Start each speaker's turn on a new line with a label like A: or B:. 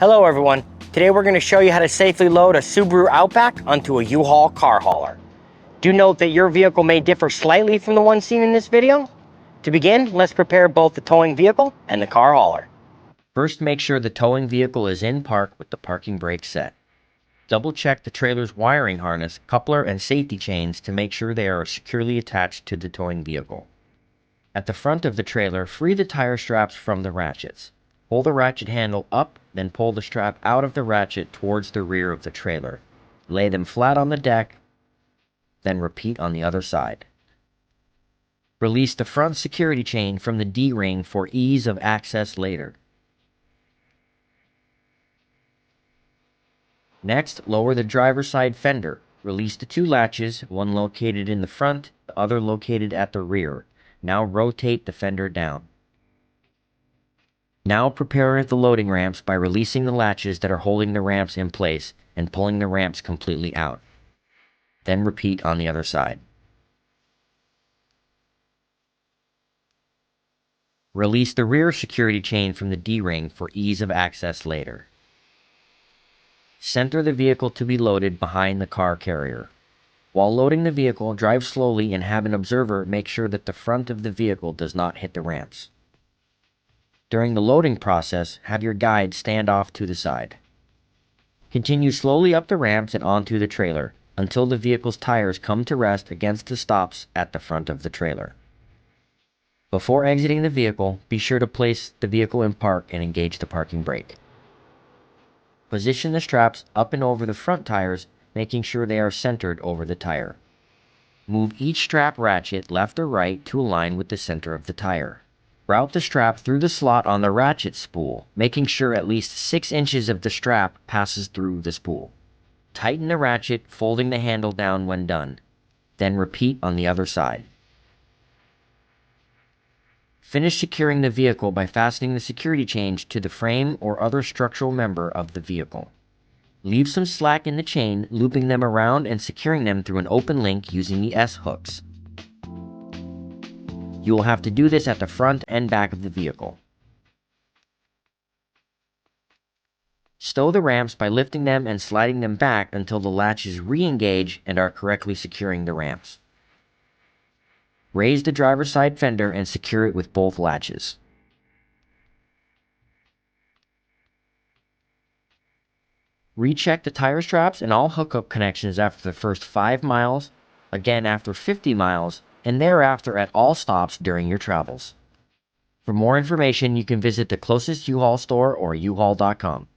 A: Hello everyone, today we're going to show you how to safely load a Subaru Outback onto a U-Haul car hauler. Do note that your vehicle may differ slightly from the one seen in this video. To begin, let's prepare both the towing vehicle and the car hauler. First, make sure the towing vehicle is in park with the parking brake set. Double check the trailer's wiring harness, coupler, and safety chains to make sure they are securely attached to the towing vehicle. At the front of the trailer, free the tire straps from the ratchets. Pull the ratchet handle up, then pull the strap out of the ratchet towards the rear of the trailer. Lay them flat on the deck, then repeat on the other side. Release the front security chain from the D-ring for ease of access later. Next, lower the driver's side fender. Release the two latches, one located in the front, the other located at the rear. Now rotate the fender down. Now prepare the loading ramps by releasing the latches that are holding the ramps in place and pulling the ramps completely out. Then repeat on the other side. Release the rear security chain from the D-ring for ease of access later. Center the vehicle to be loaded behind the car carrier. While loading the vehicle, drive slowly and have an observer make sure that the front of the vehicle does not hit the ramps. During the loading process, have your guide stand off to the side. Continue slowly up the ramps and onto the trailer until the vehicle's tires come to rest against the stops at the front of the trailer. Before exiting the vehicle, be sure to place the vehicle in park and engage the parking brake. Position the straps up and over the front tires, making sure they are centered over the tire. Move each strap ratchet left or right to align with the center of the tire. Route the strap through the slot on the ratchet spool, making sure at least 6 inches of the strap passes through the spool. Tighten the ratchet, folding the handle down when done. Then repeat on the other side. Finish securing the vehicle by fastening the security chain to the frame or other structural member of the vehicle. Leave some slack in the chain, looping them around and securing them through an open link using the S-hooks. You will have to do this at the front and back of the vehicle. Stow the ramps by lifting them and sliding them back until the latches re-engage and are correctly securing the ramps. Raise the driver's side fender and secure it with both latches. Recheck the tire straps and all hookup connections after the first 5 miles, again after 50 miles, and thereafter at all stops during your travels. For more information, you can visit the closest U-Haul store or uhaul.com.